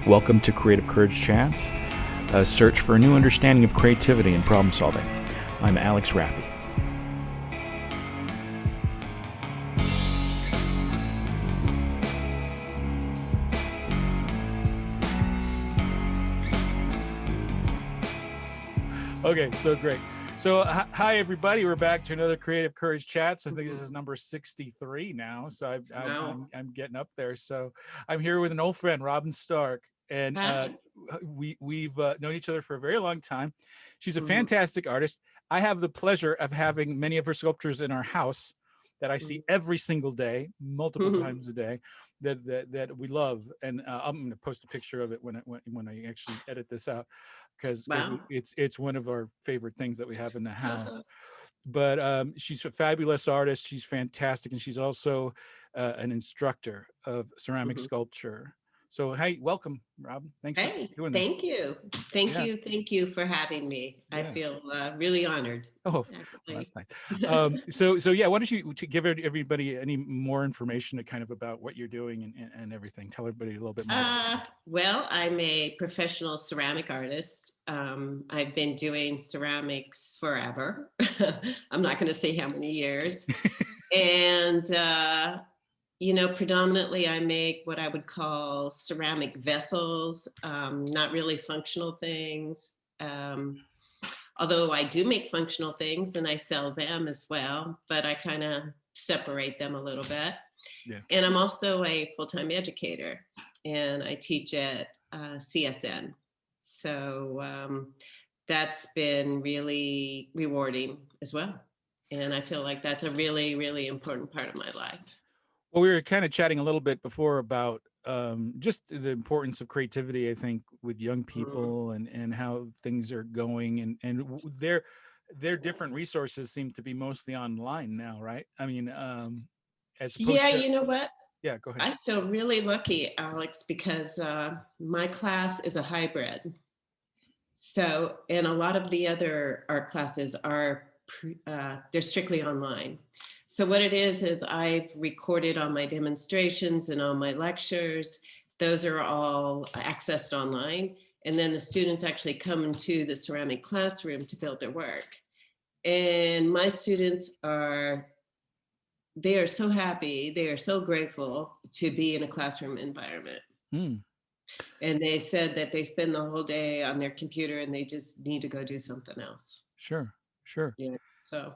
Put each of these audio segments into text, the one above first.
Welcome to Creative Courage Chats, a search for a new understanding of creativity and problem solving. I'm Alex Raffy. Okay, so great. So hi everybody, we're back to another Creative Courage Chats. I think this is number 63 now, so I'm getting up there. So I'm here with an old friend, Robin Stark, and we've known each other for a very long time. She's a fantastic artist. I have the pleasure of having many of her sculptures in our house that I see every single day, multiple times a day, that we love. And I'm going to post a picture of it when I actually edit this out, because it's one of our favorite things that we have in the house. But she's a fabulous artist. She's fantastic, and she's also an instructor of ceramic sculpture. So hey, welcome, Rob. Thanks for doing this. Thank you. Thank you for having me. I feel really honored. Oh, well, that's nice. So yeah, why don't you give everybody any more information kind of about what you're doing and everything? Tell everybody a little bit more. Well, I'm a professional ceramic artist. I've been doing ceramics forever. I'm not going to say how many years. And predominantly I make what I would call ceramic vessels, not really functional things. Although I do make functional things and I sell them as well, but I kind of separate them a little bit. Yeah. And I'm also a full-time educator, and I teach at CSN. So that's been really rewarding as well. And I feel like that's a really, really important part of my life. Well, we were kind of chatting a little bit before about just the importance of creativity, I think, with young people and how things are going, and their different resources seem to be mostly online now, right? I mean, as opposed to, you know what? Yeah, go ahead. I feel really lucky, Alex, because my class is a hybrid. So, and a lot of the other art classes are they're strictly online. So what it is I've recorded all my demonstrations and all my lectures. Those are all accessed online. And then the students actually come into the ceramic classroom to build their work. And my students they are so happy, they are so grateful to be in a classroom environment. And they said that they spend the whole day on their computer and they just need to go do something else. Sure. Yeah. So,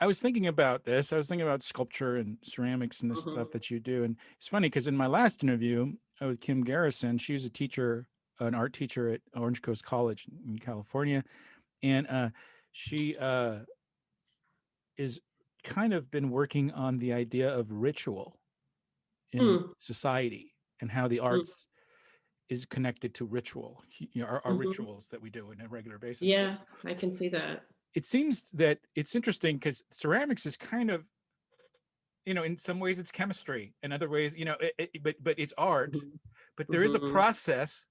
I was thinking about this. I was thinking about sculpture and ceramics and the stuff that you do. And it's funny because in my last interview with Kim Garrison, she was an art teacher at Orange Coast College in California. And she is kind of been working on the idea of ritual in society and how the arts is connected to ritual, our rituals that we do on a regular basis. Yeah, I can see that. It seems that it's interesting because ceramics is kind of, in some ways it's chemistry, in other ways, but it's art, but there is a process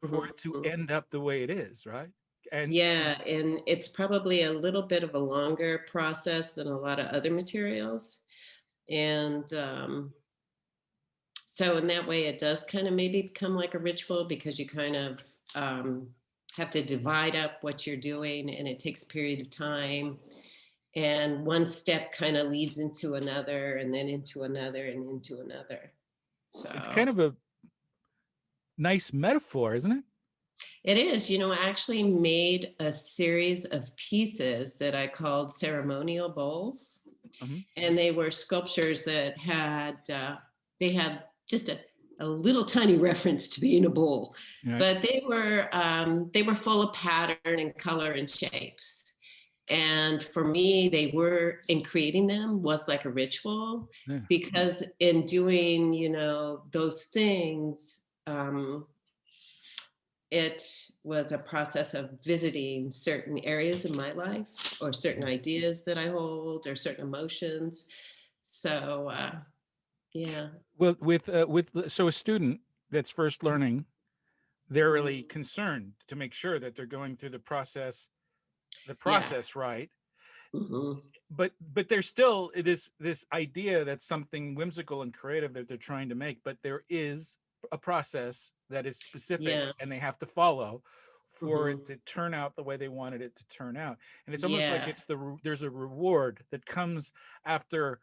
for it to end up the way it is, right? And it's probably a little bit of a longer process than a lot of other materials. And so in that way, it does kind of maybe become like a ritual, because you kind of have to divide up what you're doing, and it takes a period of time. And one step kind of leads into another, and then into another, and into another. So it's kind of a nice metaphor, isn't it? It is. I actually made a series of pieces that I called ceremonial bowls. And they were sculptures that had just a little tiny reference to being a bowl, but they were full of pattern and color and shapes. And for me, in creating them was like a ritual, because in doing, those things, it was a process of visiting certain areas in my life, or certain ideas that I hold, or certain emotions. So, yeah. Well, so a student that's first learning, they're really concerned to make sure that they're going through the process right. But there's still this idea that's something whimsical and creative that they're trying to make, but there is a process that is specific Yeah. and they have to follow for Hmm. it to turn out the way they wanted it to turn out. And it's almost like Yeah. there's a reward that comes after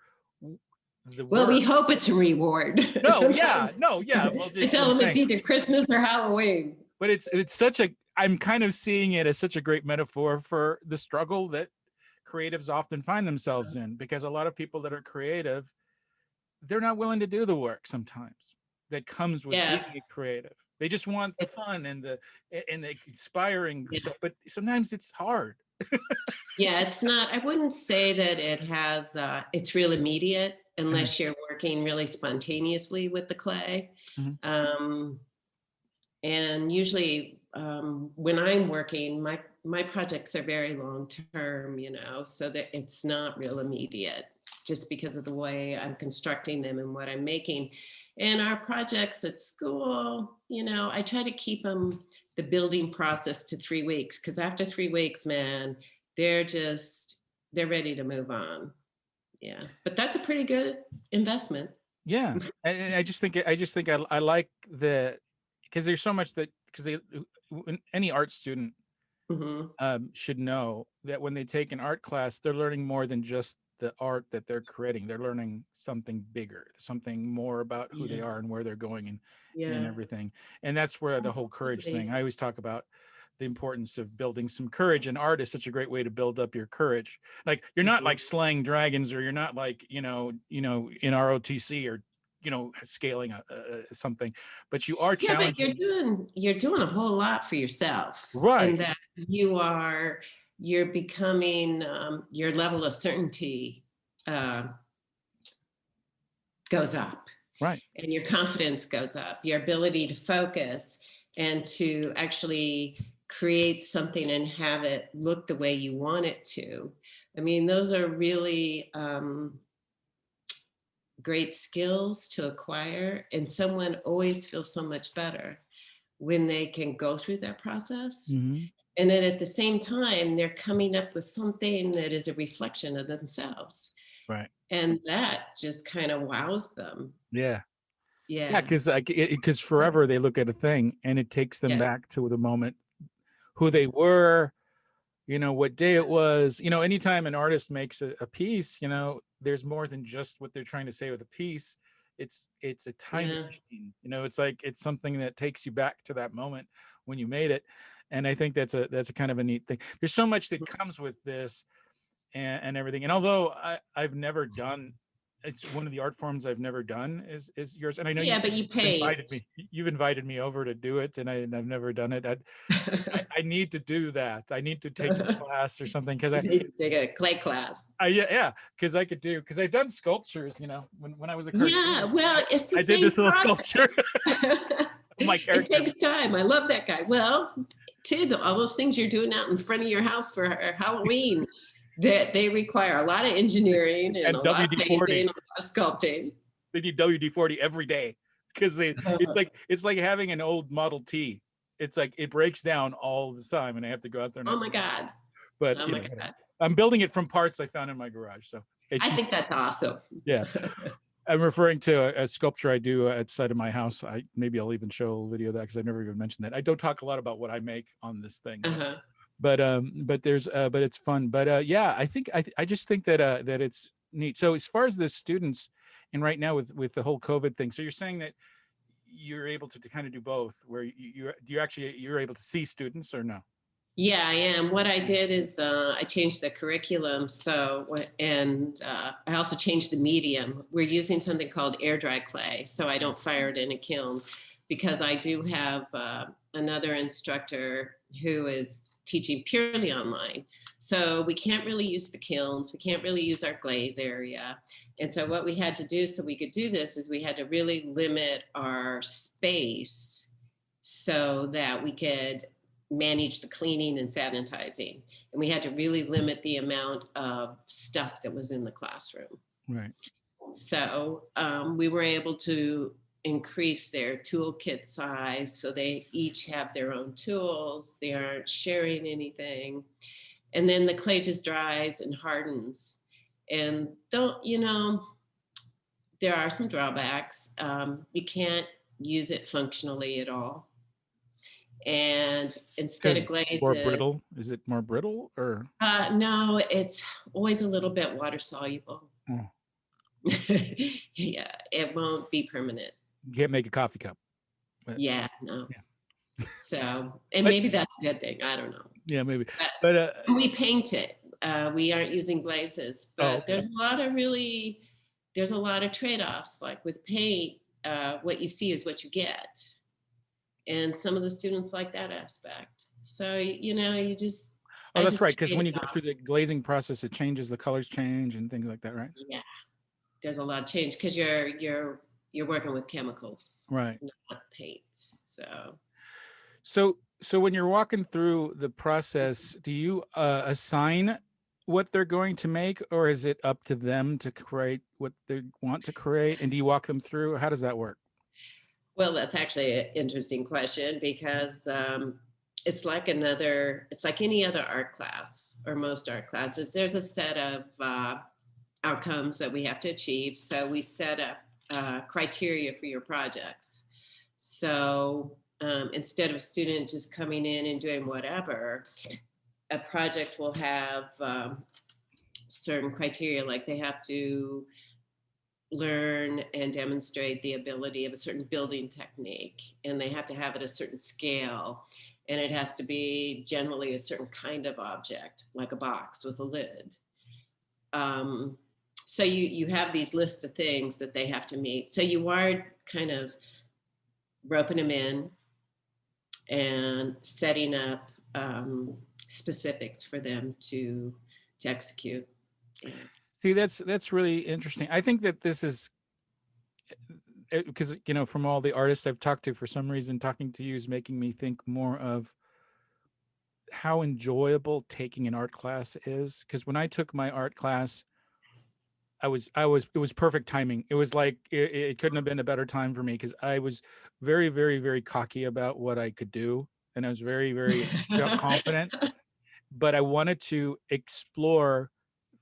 the Well, we work. hope it's a reward. No, yeah, Sometimes no, yeah. Well, I just tell I'm them it's saying, either Christmas or Halloween. but it's such a, I'm kind of seeing it as such a great metaphor for the struggle that creatives often find themselves in, because a lot of people that are creative, they're not willing to do the work sometimes that comes with being Yeah. a creative. They just want the fun and the inspiring Yeah. stuff, but sometimes it's hard. Yeah, it's not, I wouldn't say that it's real immediate Mhm, unless you're working really spontaneously with the clay. mhm. Um, and usually when I'm working, my projects are very long term, so that it's not real immediate just because of the way I'm constructing them and what I'm making. And our projects at school, I try to keep them the building process to 3 weeks, because after 3 weeks, man, they're just they're ready to move on. Yeah, but that's a pretty good investment. Yeah, and I just think I like the, because there's so much that, because any art student Hmm. should know that when they take an art class, they're learning more than just the art that they're creating. They're learning something bigger, something more about who they Yeah, are and where they're going, and yeah, everything. And that's where the whole courage thing, absolutely. I always talk about the importance of building some courage, and art is such a great way to build up your courage. Like, you're not Mhm. like slaying dragons, or you're not like, in ROTC, or scaling something, but you are Yeah, but challenging. you're doing a whole lot for yourself, Right, and that you're becoming your level of certainty uh, goes up, right. and your confidence goes up, your ability to focus and to actually create something and have it look the way you want it to. I mean, those are really great skills to acquire, and someone always feels so much better when they can go through that process. Hmm. And then at the same time, they're coming up with something that is a reflection of themselves. Right. And that just kind of wows them. Yeah. Yeah, Yeah. because forever they look at a thing and it takes them Yeah. back to the moment, who they were, what day it was. Anytime an artist makes a piece, there's more than just what they're trying to say with a piece. It's a time Yeah. machine. It's like, it's something that takes you back to that moment when you made it. And I think that's a kind of a neat thing. There's so much that comes with this, and everything. And although I've never done, it's one of the art forms I've never done is yours. And I know Yeah, but you paint. you've invited me over to do it, and I've never done it. I need to do that. I need to take a class or something, because You need to take a clay class. yeah, because I've done sculptures, when I was a Yeah, cartoonist. well, it's the I did same this little process. sculpture of my It character. takes time. I love that guy. Well, too, all those things you're doing out in front of your house for Halloween, that they require a lot of engineering and a And lot of painting, WD-40. a lot of sculpting. They need WD-40 every day, because it's like having an old Model T. It's like it breaks down all the time, and I have to go out there and Oh my God. but Oh my God. I'm building it from parts I found in my garage. So it's I just, think that's awesome. yeah. I'm referring to a sculpture I do outside of my house. Maybe I'll even show a video of that, because I've never even mentioned that. I don't talk a lot about what I make on this thing, Uh-huh. but it's fun. But yeah, I just think that it's neat. So as far as the students, and right now with the whole COVID thing, so you're saying that you're able to kind of do both, where you're able to see students, or no? Yeah, I am. What I did is I changed the curriculum. And I also changed the medium. We're using something called air dry clay, so I don't fire it in a kiln, because I do have another instructor who is teaching purely online. So we can't really use the kilns. We can't really use our glaze area. And so what we had to do so we could do this is we had to really limit our space so that we could manage the cleaning and sanitizing. And we had to really limit the amount of stuff that was in the classroom. Right. So we were able to increase their toolkit size so they each have their own tools. They aren't sharing anything. And then the clay just dries and hardens. And there are some drawbacks. You can't use it functionally at all. And instead of Because more glazes, brittle. Is it more brittle or? no, it's always a little bit water soluble. Oh, Yeah, it won't be permanent. you can't make a coffee cup. But, Yeah, no. yeah. So, and But maybe that's a good thing. I don't know. yeah, maybe. But But we paint it. We aren't using glazes, oh, but okay. there's a lot of trade-offs. Like with paint, what you see is what you get. And some of the students like that aspect. So, Oh, I that's just right. Because trade when it you go off. through the glazing process, it changes, the colors change and things like that, right? Yeah, there's a lot of change because you're working with chemicals, Right. not paint. So So when you're walking through the process, do you assign what they're going to make, or is it up to them to create what they want to create? And do you walk them through? How does that work? well, that's actually an interesting question because it's like any other art class or most art classes. There's a set of outcomes that we have to achieve. So we set up criteria for your projects. So instead of a student just coming in and doing whatever, a project will have certain criteria, like they have to learn and demonstrate the ability of a certain building technique, and they have to have it a certain scale, and it has to be generally a certain kind of object, like a box with a lid. Um, so you have these lists of things that they have to meet. So you are kind of roping them in and setting up specifics for them to execute. Yeah. See, that's really interesting. I think that this is because from all the artists I've talked to, for some reason, talking to you is making me think more of how enjoyable taking an art class is. Because when I took my art class, it was perfect timing. It was like it couldn't have been a better time for me because I was very, very, very cocky about what I could do, and I was very, very confident. But I wanted to explore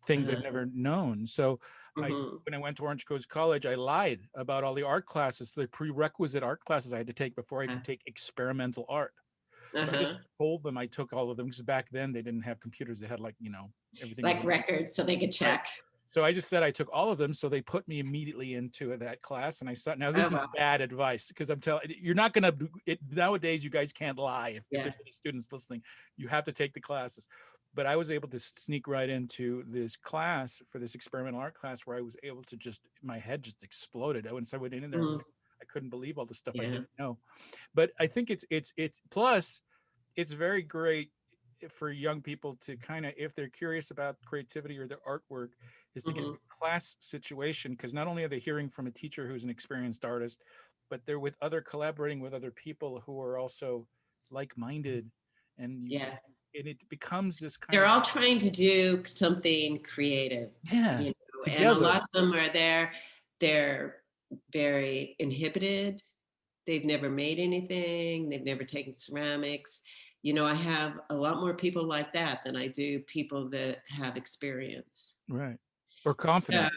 things I've never known. So Mhm. when I went to Orange Coast College, I lied about all the art classes, the prerequisite art classes I had to take before I could take experimental art. So I just Uh-huh. told them I took all of them because back then they didn't have computers. They had everything was Like records so they could right. check. So I just said I took all of them. So they put me immediately into that class. And I saw, now Oh, this is wow. bad advice because I'm telling you're not going to, nowadays you guys can't lie. If Yeah. there's any students listening, you have to take the classes. But I was able to sneak right into this class for this experimental art class where I was able to my head just exploded. I went in there, Mm, I couldn't believe all the stuff I yeah. didn't know. But I think it's plus it's very great for young people to kind of, if they're curious about creativity or their artwork, is to get Mhm. a class situation, because not only are they hearing from a teacher who's an experienced artist, but they're collaborating with other people who are also like-minded, and Yeah. and it becomes this kind They're of all trying to do something creative, yeah and a together. lot of them are there. They're very inhibited. They've never made anything. They've never taken ceramics. I have a lot more people like that than I do people that have experience. Right. Or So confidence.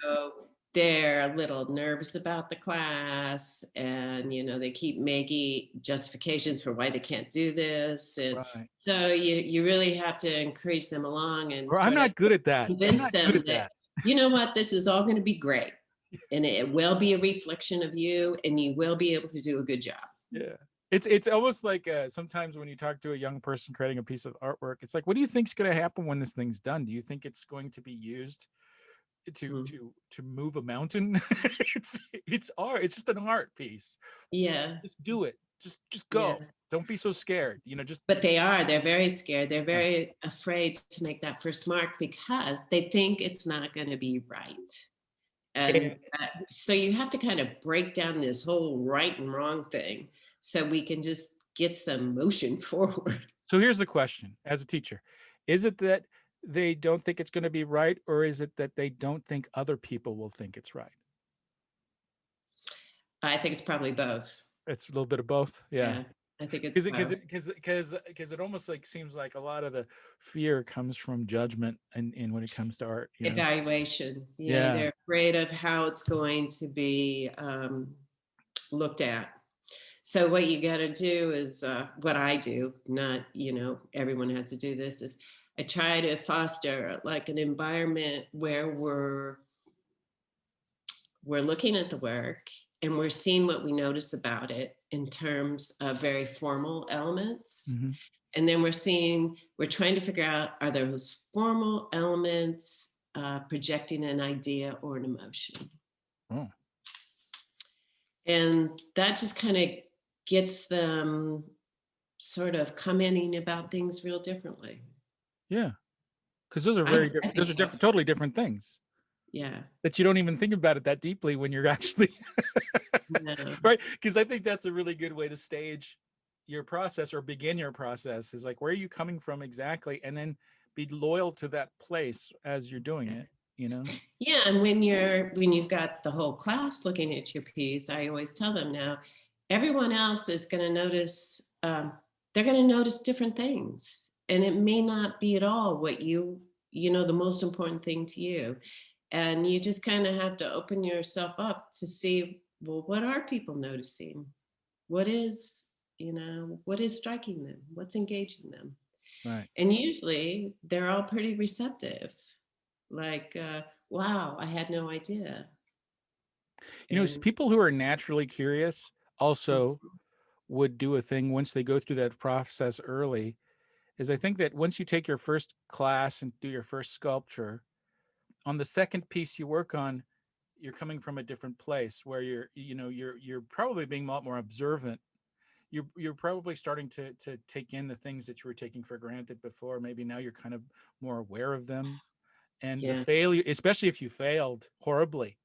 they're a little nervous about the class, and they keep making justifications for why they can't do this. And Right. so you really have to encourage them along and Or I'm sort of not good at that. I'm convince not good them at that, that. you know what, this is all going to be great. And it will be a reflection of you, and you will be able to do a good job. Yeah. It's almost like sometimes when you talk to a young person creating a piece of artwork, it's like, what do you think's going to happen when this thing's done? Do you think it's going to be used to Mm. move a mountain? It's art. It's just an art piece. Yeah. Just do it. Just Yeah. go. Don't be so scared. Just But they're very scared. They're very afraid to make that first mark because they think it's not going to be right. and And so you have to kind of break down this whole right and wrong thing so we can just get some motion forward. so here's the question as a teacher. Is it that they don't think it's going to be right, or is it that they don't think other people will think it's right? I think it's probably both. It's a little bit of both. Yeah. Yeah, I think it's Because both. it almost like seems like a lot of the fear comes from judgment and when it comes to art, Evaluation. Yeah, Yeah. they're afraid of how it's going to be looked at. So what you got to do is what I do, not, everyone has to do this, is I try to foster like an environment where we're looking at the work and we're seeing what we notice about it in terms of very formal elements. Mm-hmm. And then we're trying to figure out, are those formal elements projecting an idea or an emotion? Oh. And that just kind of gets them sort of commenting about things real differently. Yeah. Because those are I very different. think Those are so. totally different things. Yeah. That you don't even think about it that deeply when you're actually No. right. Because I think that's a really good way to stage your process or begin your process, is like, where are you coming from exactly? And then be loyal to that place as you're doing it, Yeah, and when you've got the whole class looking at your piece, I always tell them now, everyone else is going to notice. They're going to notice different things, and it may not be at all what the most important thing to you. And you just kind of have to open yourself up to see, well, what are people noticing? What is what is striking them? What's engaging them? Right. And usually they're all pretty receptive. Like, wow, I had no idea. And People who are naturally curious also would do a thing once they go through that process early, is I think that once you take your first class and do your first sculpture, on the second piece you work on, you're coming from a different place where you're probably being a lot more observant. You're probably starting to take in the things that you were taking for granted before. Maybe now you're kind of more aware of them. And the yeah. failure, especially if you failed horribly,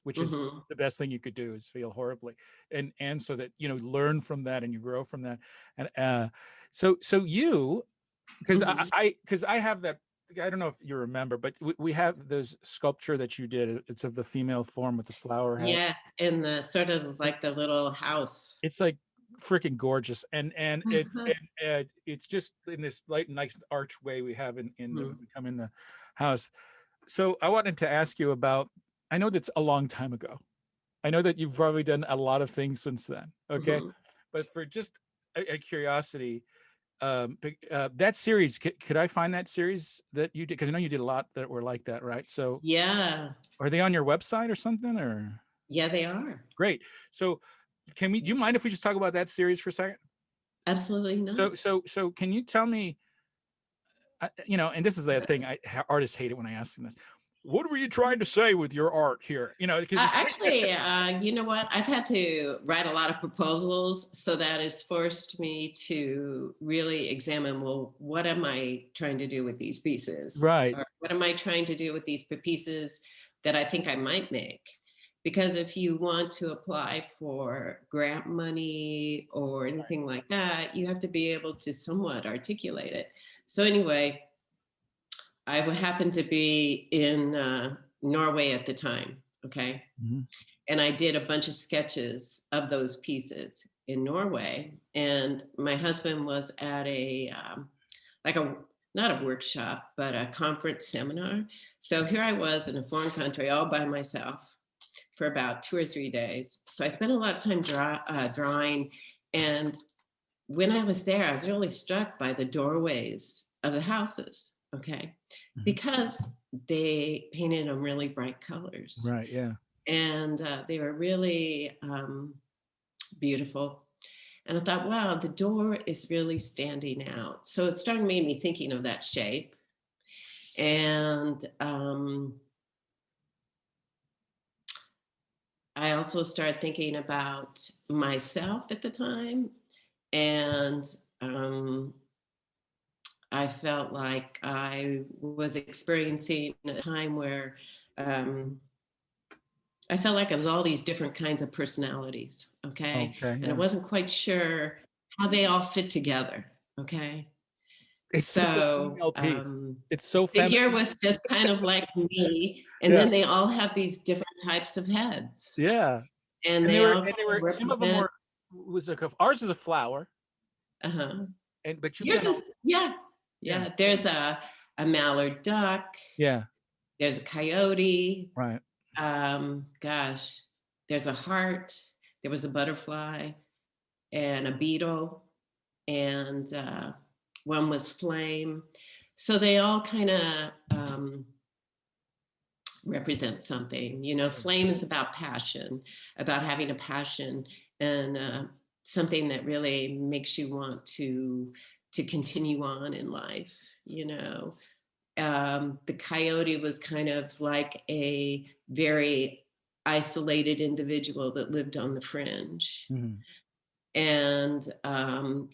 which is Mm-hmm. the best thing you could do, is fail horribly, and so that learn from that and you grow from that. And so you, because Mm-hmm. I have that. I don't know if you remember, but we have those sculpture that you did. It's of the female form with the flower head. Yeah, in the sort of like the little house. It's like freaking gorgeous, and it's just in this nice archway we have in when we come in the house. So I wanted to ask you about, I know that's a long time ago, I know that you've probably done a lot of things since then, okay, Mm-hmm. but for just a curiosity, that series, could I find that series that you did? Because I know you did a lot that were like that, right? So Yeah. are they on your website or something, or? Yeah, they are. Great. So do you mind if we just talk about that series for a second? Absolutely not. So can you tell me, and this is the thing, artists hate it when I ask them this. What were you trying to say with your art here? Because Actually, you know what? I've had to write a lot of proposals, so that has forced me to really examine, well, what am I trying to do with these pieces? right, Or what am I trying to do with these pieces that I think I might make? Because if you want to apply for grant money or anything like that, you have to be able to somewhat articulate it. So anyway, I happened to be in Norway at the time. Okay. mm-hmm. And I did a bunch of sketches of those pieces in Norway. And my husband was at like a, not a workshop, but a conference seminar. So here I was in a foreign country all by myself for about 2 or 3 days. So I spent a lot of time drawing. And when I was there, I was really struck by the doorways of the houses. Okay. Mm-hmm. Because they painted them really bright colors. Right, yeah. And they were really beautiful. And I thought, wow, the door is really standing out. So it started made me thinking of that shape. And I also started thinking about myself at the time. And I felt like I was experiencing a time where I felt like I was all these different kinds of personalities. Okay. Okay, And I yeah. wasn't quite sure how they all fit together. Okay. It's such a So female piece. It's so figure feminine. was just kind of like me. And Yeah, then they all have these different types of heads. yeah. And And they all kind they of were some of them represent. was like ours is a flower, Uh-huh. but you've Yours done is, all, yeah. yeah, Yeah. There's a mallard duck. yeah, There's a coyote. right. Gosh, there's a heart. There was a butterfly. and a beetle, and one was flame. So they all kind of represent something. You know, flame is about passion, about having a passion, and something that really makes you want to continue on in life. You know, the coyote was kind of like a very isolated individual that lived on the fringe. Mm-hmm. And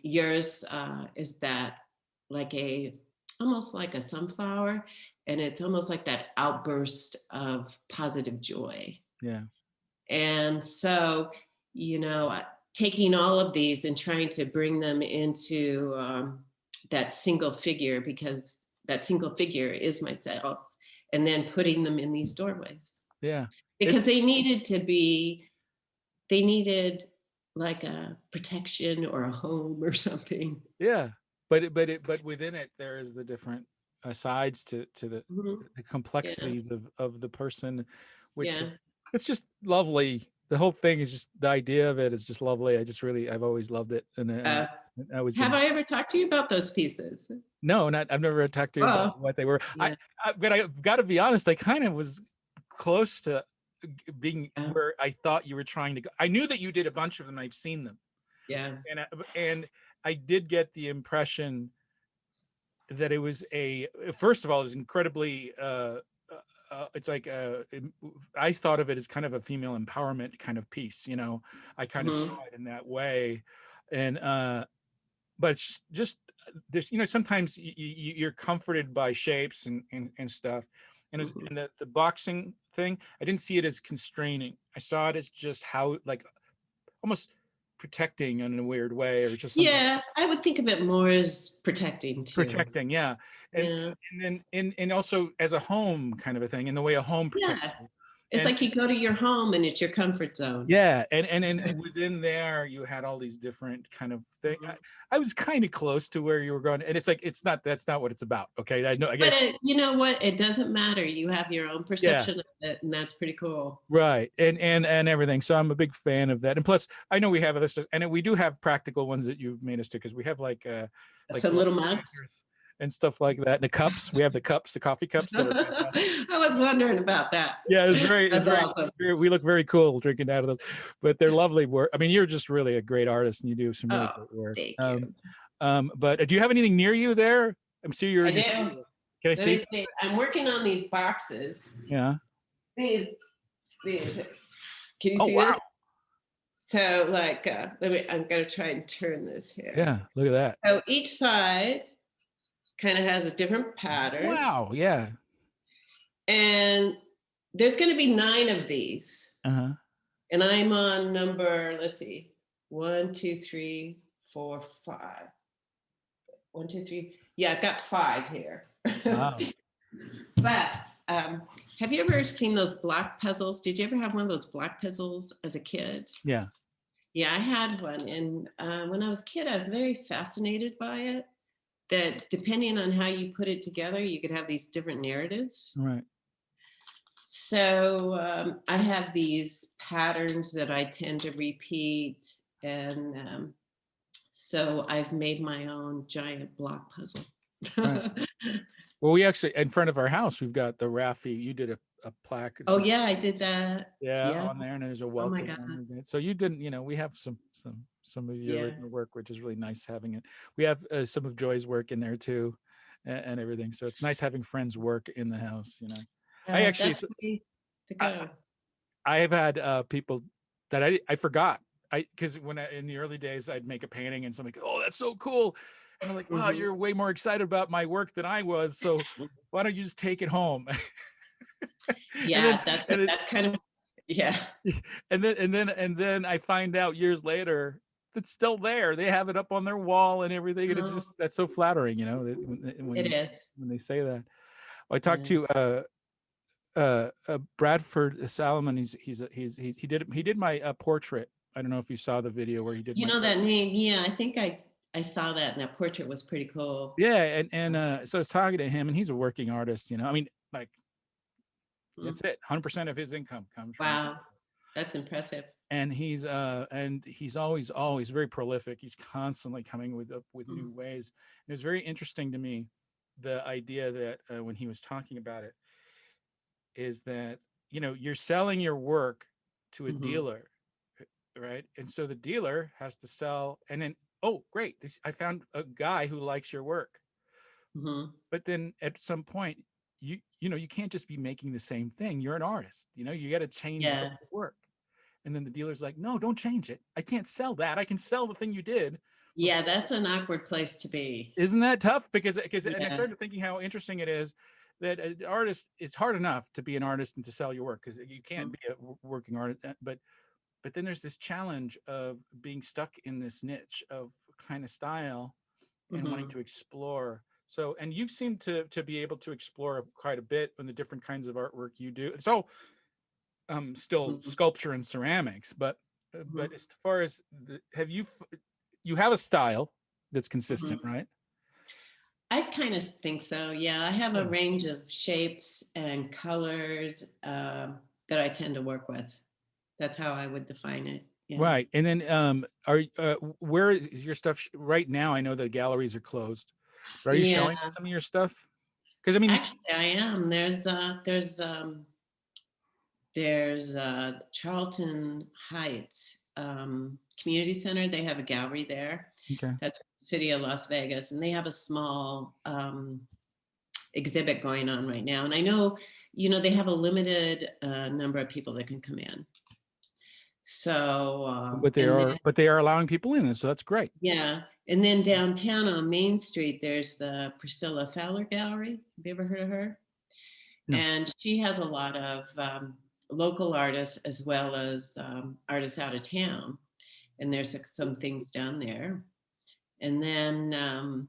yours is that like almost like a sunflower, and it's almost like that outburst of positive joy. Yeah. And so, you know, taking all of these and trying to bring them into that single figure, because that single figure is myself, and then putting them in these doorways. Yeah. Because they needed like a protection or a home or something. Yeah. But within it, there is the different sides to the complexities of the person, which it's just lovely. The whole thing is just, the idea of it is just lovely. I've always loved it. And I ever talked to you about those pieces? No, I've never talked to you about what they were. Yeah. But I've got to be honest, I kind of was close to being where I thought you were trying to go. I knew that you did a bunch of them. I've seen them. Yeah. And I did get the impression that it was first of all, it was incredibly, it's like, I thought of it as kind of a female empowerment kind of piece, you know. I kind of saw it in that way. And, but it's just this, you know, sometimes you're comforted by shapes and stuff. And, and the boxing thing, I didn't see it as constraining. I saw it as just how, like, almost protecting in a weird way, or just something. Yeah, I would think of it more as protecting too. Protecting, yeah. And then also as a home kind of a thing, in the way a home protects you. It's like you go to your home and it's your comfort zone. Yeah, and within there you had all these different kind of things. I was kind of close to where you were going, and it's like, that's not what it's about. Okay, I know. But you know what? It doesn't matter. You have your own perception of it, and that's pretty cool. Right, and everything. So I'm a big fan of that. And plus, I know we have this, and we do have practical ones that you've made us to, because we have like some little mugs and stuff like that. And the cups, we have the cups, the coffee cups. I was wondering about that. Yeah, it's very awesome. We look very cool drinking out of those, but they're lovely work. I mean, you're just really a great artist, and you do some really great work. Thank you. But do you have anything near you there? I'm sure you're. I do. Can I see? I'm working on these boxes. Yeah. These. Can you see this? So like, I'm gonna try and turn this here. Yeah, look at that. So each side kind of has a different pattern. Wow, yeah. And there's gonna be 9 of these. And I'm on number, let's see, 1, 2, 3, 4, 5. 1, 2, 3. Yeah, I've got 5 here. Wow. But have you ever seen those block puzzles? Did you ever have one of those block puzzles as a kid? Yeah. Yeah, I had one. And when I was a kid, I was very fascinated by it, that depending on how you put it together, you could have these different narratives. Right. So I have these patterns that I tend to repeat. And so I've made my own giant block puzzle. Right. Well, we actually, in front of our house, we've got the Raffi. You did a plaque. Oh yeah, I did that. Yeah, on there, and there's a welcome. Oh my God. So you didn't, you know, we have some of your original work, which is really nice having it. We have some of Joy's work in there too, and everything. So it's nice having friends' work in the house. You know, I actually I have had people that I forgot. Because when in the early days I'd make a painting and somebody, oh, that's so cool. And I'm like, wow, you're way more excited about my work than I was. So why don't you just take it home? Yeah, that's kind of, yeah. And then I find out years later it's still there. They have it up on their wall and everything. And it's just, that's so flattering, you know. When they say that. Well, I talked to Bradford Salomon. He did my portrait. I don't know if you saw the video where he did. You know that name? Yeah, I think I saw that, and that portrait was pretty cool. Yeah, and so I was talking to him, and he's a working artist. You know, I mean, like that's it. 100% of his income comes. Wow, that's impressive. and he's always very prolific. He's constantly coming with new ways. And it was very interesting to me, the idea that when he was talking about it, is that you're selling your work to a Mm-hmm. dealer, right? And so the dealer has to sell, and then, oh great, this, I found a guy who likes your work. Mm-hmm. But then at some point, you can't just be making the same thing. You're an artist, you got to change the Yeah. work. And then the dealer's like, no, don't change it. I can't sell that. I can sell the thing you did Yeah, before. that's an awkward place to be. Isn't that tough? Because and I Yeah. started thinking how interesting it is that an artist, it's hard enough to be an artist and to sell your work, because you can't be a working artist. But then there's this challenge of being stuck in this niche of kind of style and wanting Mm-hmm. to explore. So, and you've seemed to be able to explore quite a bit in the different kinds of artwork you do. So, still Mm-hmm. sculpture and ceramics, Mm-hmm. but as far as you have a style that's consistent, Mm-hmm. right? I kind of think so. Yeah, I have a Yeah. range of shapes and colors that I tend to work with. That's how I would define it. Yeah. Right. And then where is your stuff right now? I know the galleries are closed, but are you Yeah. showing some of your stuff? Because I mean, Actually, I am. There's Charlton Heights Community Center. They have a gallery there. okay. That's the city of Las Vegas, and they have a small exhibit going on right now. And I know, they have a limited number of people that can come in. So, and then, But they are allowing people in, so that's great. yeah. And then downtown on Main Street, there's the Priscilla Fowler Gallery. Have you ever heard of her? No. And she has a lot of local artists as well as artists out of town. And there's some things down there. And then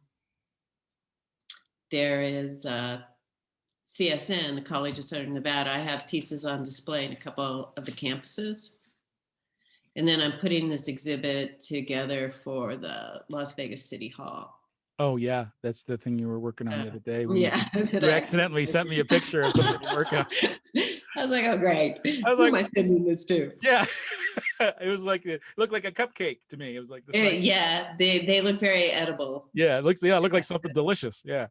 there is CSN, the College of Southern Nevada. I have pieces on display in a couple of the campuses. And then I'm putting this exhibit together for the Las Vegas City Hall. Oh yeah, that's the thing you were working on the other day when Yeah, you accidentally sent me a picture of something you're working on. I was like, oh great. I was Who am like, I sending this to? yeah. It was like it looked like a cupcake to me. It was like this nice. Yeah, they look very edible. Yeah, it looked like something delicious. Yeah.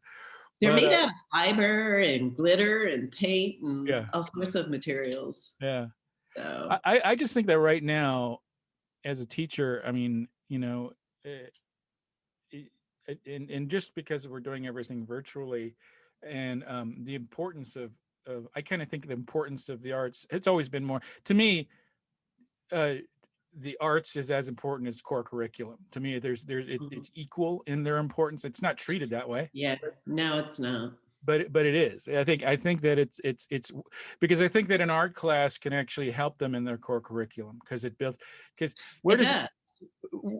They're But made out of fiber and glitter and paint and yeah, all sorts of materials. yeah. So I just think that right now, as a teacher, I mean, eh, and just because we're doing everything virtually, and the importance of I kind of think the importance of the arts, it's always been more to me. uh the arts is as important as core curriculum to me. It's equal in their importance. It's not treated that way, yeah, no, it's not. but it is. I think that it's because I think that an art class can actually help them in their core curriculum, because it builds, because where It does does.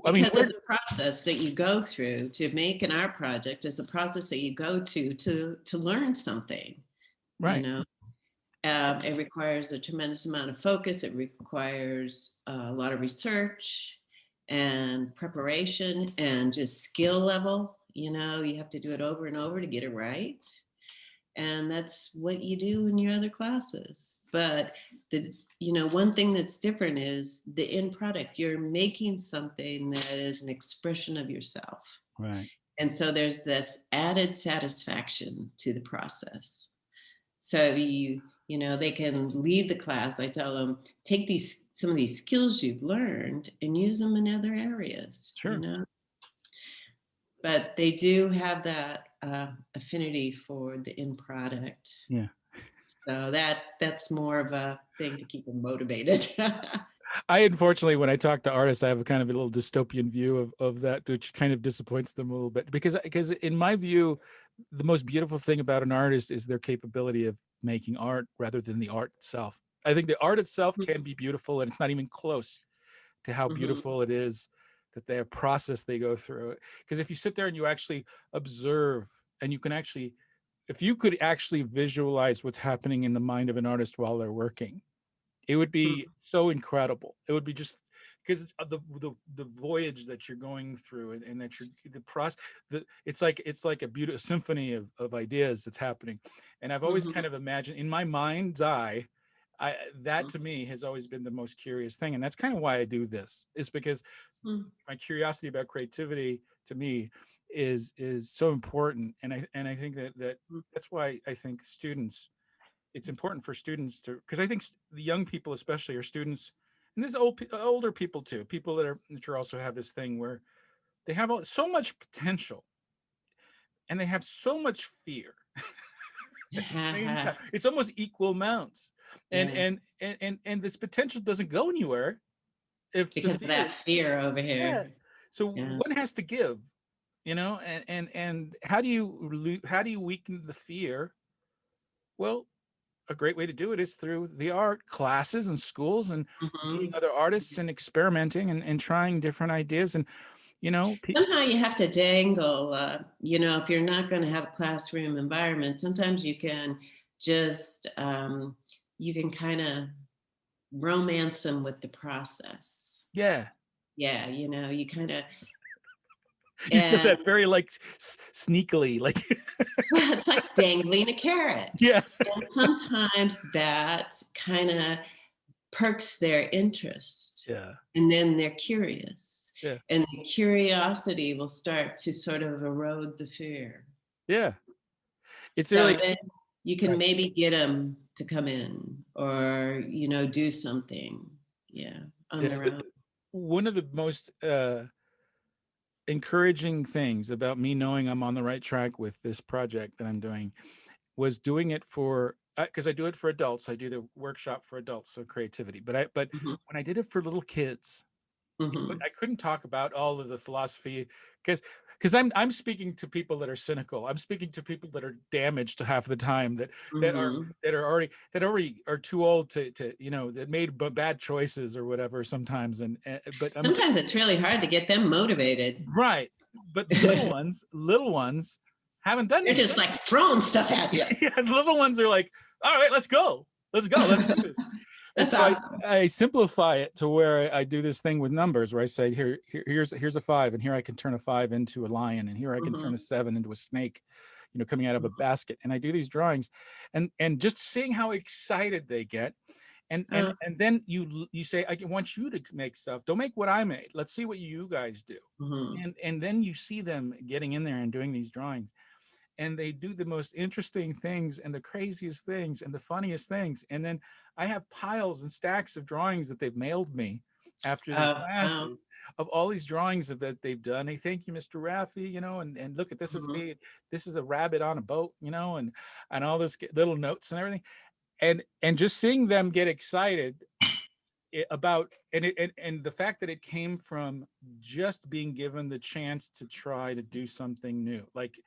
I mean, Because of the process that you go through to make an art project is a process that you go to learn something. You right. know, it requires a tremendous amount of focus. It requires a lot of research and preparation and just skill level. You have to do it over and over to get it right. And that's what you do in your other classes. But one thing that's different is the end product. You're making something that is an expression of yourself. Right. And so there's this added satisfaction to the process. So they can lead the class. I tell them, take some of these skills you've learned and use them in other areas, Sure. But they do have that affinity for the end product. Yeah. So that's more of a thing to keep them motivated. I unfortunately, when I talk to artists, I have a kind of a little dystopian view of that, which kind of disappoints them a little bit, because in my view, the most beautiful thing about an artist is their capability of making art rather than the art itself. I think the art itself can be beautiful, and it's not even close to how beautiful it is that their process they go through. Because if you sit there and you actually observe, and you can actually, if you could actually visualize what's happening in the mind of an artist while they're working, it would be so incredible. It would be just because the voyage that you're going through, and that you're the process. It's like a beautiful symphony of ideas that's happening. And I've always kind of imagined in my mind's eye, That to me has always been the most curious thing, and that's kind of why I do this. Is because my curiosity about creativity to me is so important, and I think that's why I think students. It's important for students to, because I think the young people especially are students, and this older people too, people that are also have this thing where they have so much potential and they have so much fear at the same time. It's almost equal amounts, and Yeah. and this potential doesn't go anywhere if the Because of fear. that fear over Yeah. here. So Yeah. one has to give, and how do you weaken the fear? Well, a great way to do it is through the art classes and schools and meeting other artists and experimenting and trying different ideas. And Somehow you have to dangle, if you're not going to have a classroom environment, sometimes you can just, you can kind of romance them with the process. yeah, Yeah, you kind of, you said and that very like sneakily, like well, it's like dangling a carrot. yeah, And sometimes that kind of perks their interest. yeah, And then they're curious. yeah, And the curiosity will start to sort of erode the fear. yeah. It's So really then you can right. maybe get them to come in or, do something. Yeah, on Yeah. their own. One of the most encouraging things about me knowing I'm on the right track with this project that I'm doing was doing it for, because I do it for adults. I do the workshop for adults, so creativity. But Mhm, when I did it for little kids, mhm, I couldn't talk about all of the philosophy because I'm speaking to people that are cynical. I'm speaking to people that are damaged half the time, that are mhm. that already are too old to that made bad choices or whatever sometimes. But I'm Sometimes it's really hard to get them motivated. right. But little ones haven't done They're anything. just like throwing stuff at you. Yeah, the little ones are like, all right, let's go, let's do this. And That's so I, awesome. I simplify it to where I do this thing with numbers where I say, here's a 5, and here I can turn a 5 into a lion, and here I can turn Mhm, a 7 into a snake, coming out of a basket. And I do these drawings, and just seeing how excited they get. And and uh, and then you say, I want you to make stuff. Don't make what I made. Let's see what you guys do. mhm. And then you see them getting in there and doing these drawings, and they do the most interesting things and the craziest things and the funniest things. And then I have piles and stacks of drawings that they've mailed me after these Oh, wow. classes of all these drawings that they've done. Hey, thank you, Mr. Raffi, and look at this is Mhm. me. This is a rabbit on a boat, and all this little notes and everything. And just seeing them get excited about and the fact that it came from just being given the chance to try to do something new, like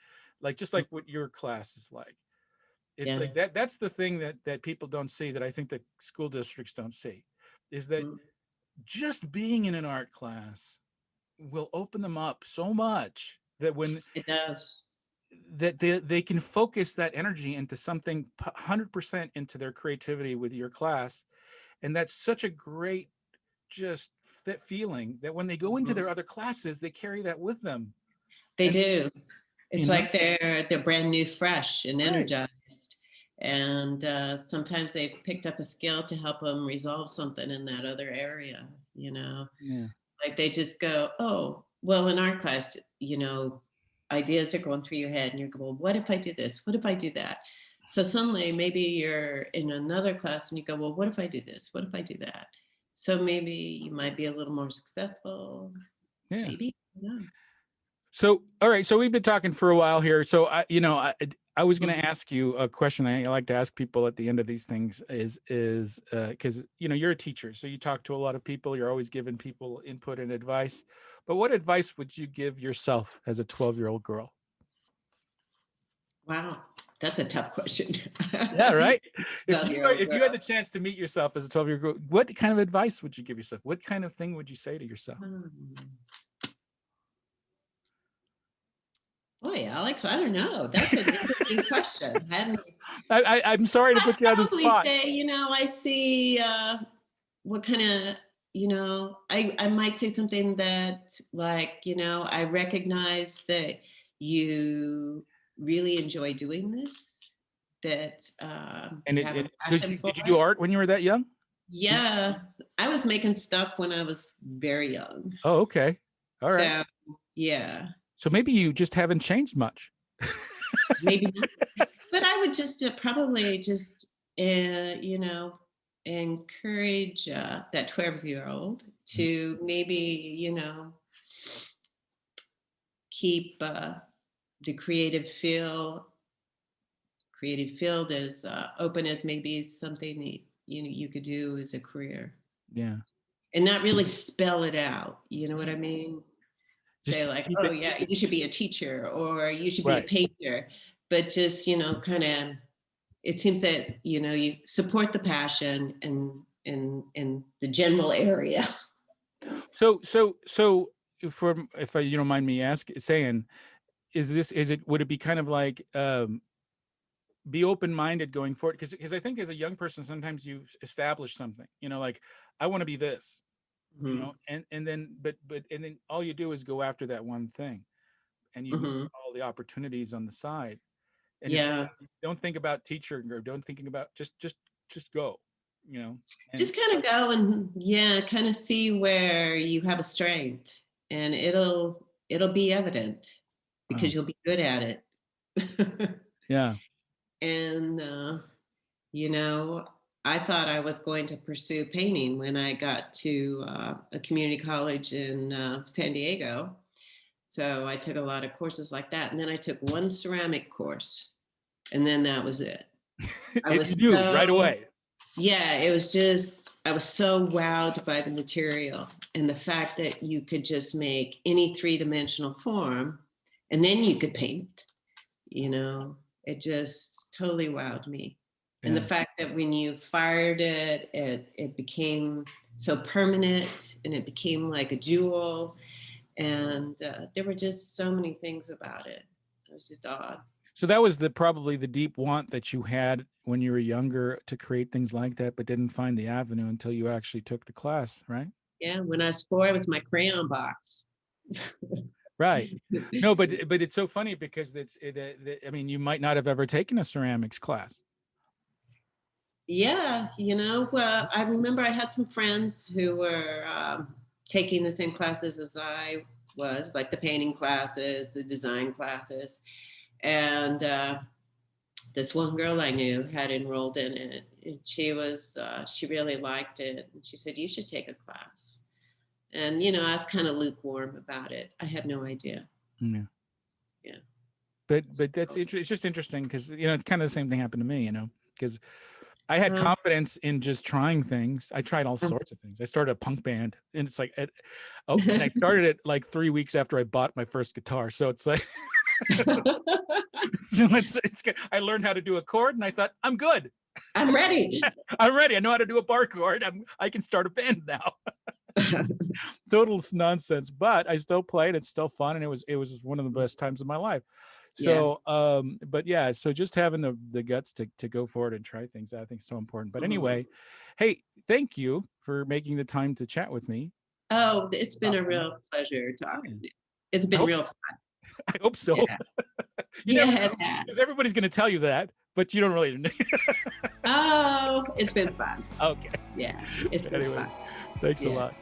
just like what your class is like. It's Yeah. like that's the thing that people don't see, that I think that school districts don't see, is that Mhm. just being in an art class will open them up so much that when It does. that they can focus that energy into something 100% into their creativity with your class. And that's such a great just that feeling that when they go into Mhm. their other classes, they carry that with them. They And do. you It's know like they're brand new, fresh, and right. energized. And sometimes they've picked up a skill to help them resolve something in that other area. Yeah. Like they just go, oh, well, in our class, ideas are going through your head, and you're going, well, what if I do this? What if I do that? So suddenly, maybe you're in another class, and you go, well, what if I do this? What if I do that? So maybe you might be a little more successful. Yeah. Maybe. Yeah. So, all right. So we've been talking for a while here. So I was going to Mhm. ask you a question I like to ask people at the end of these things is because you're a teacher, so you talk to a lot of people. You're always giving people input and advice. But what advice would you give yourself as a 12-year-old girl? Wow, that's a tough question. Yeah, right. If you 12-year-old if you had girl. the chance to meet yourself as a 12-year-old girl, what kind of advice would you give yourself? What kind of thing would you say to yourself? Hmm. Boy, Alex, I don't know. That's an interesting question. I'm sorry to I'd put you on the probably spot. say, I see what kind of, I might say something that, like, I recognize that you really enjoy doing this. that And you have a passion for. did you do art when you were that young? Yeah, I was making stuff when I was very young. Oh, okay. All right. So, yeah. So maybe you just haven't changed much. Maybe not. But I would just probably just, encourage that 12-year-old to maybe, keep the creative field as open as maybe something that, you could do as a career. Yeah. And not really spell it out. You know what I mean? Just Say like, keep oh it. yeah, you should be a teacher or you should be a Right. painter. But just, kind of, it seems that, you support the passion in the general area. So if you don't mind me saying, would it be kind of like be open-minded going forward? Because I think as a young person, sometimes you establish something, like I want to be this, Mm-hmm. and then and then all you do is go after that one thing, and you miss Mm-hmm. all the opportunities on the side. And if Yeah. don't think about teacher or don't thinking about just go, and Just kind of go and kind of see where you have a strength and it'll be evident because you'll be good at it. yeah. And you know, I thought I was going to pursue painting when I got to a community college in San Diego. So I took a lot of courses like that. And then I took one ceramic course, and then that was it. I You was knew right away. Yeah, it was just, I was so wowed by the material and the fact that you could just make any three-dimensional form and then you could paint, it just totally wowed me. And the Yeah. fact that when you fired it, it became so permanent and it became like a jewel. And there were just so many things about it. It was just odd. So that was probably the deep want that you had when you were younger to create things like that, but didn't find the avenue until you actually took the class, right? Yeah, when I was 4, it was my crayon box. Right. No, but it's so funny because I mean, you might not have ever taken a ceramics class. Yeah, well, I remember I had some friends who were taking the same classes as I was, like the painting classes, the design classes. And this one girl I knew had enrolled in it. And she really liked it. And she said, you should take a class. And, I was kind of lukewarm about it. I had no idea. Yeah. Yeah. But it's just interesting because, it's kind of the same thing happened to me, because I had confidence in just trying things. I tried all sorts of things. I started a punk band, and it's like, and I started it like 3 weeks after I bought my first guitar. So it's like, so it's good. I learned how to do a chord, and I thought, I'm good. I'm ready. I'm ready. I know how to do a bar chord. I can start a band now. Total nonsense, but I still played. It's still fun, and it was one of the best times of my life. So, but yeah, so just having the guts to go forward and try things, I think is so important. But anyway, hey, thank you for making the time to chat with me. Oh, it's been a real pleasure talking to you. It's been real fun. I hope so. Yeah. Because everybody's going to tell you that, but you don't really. Oh, it's been fun. Okay. Yeah, it's been fun. Thanks a lot.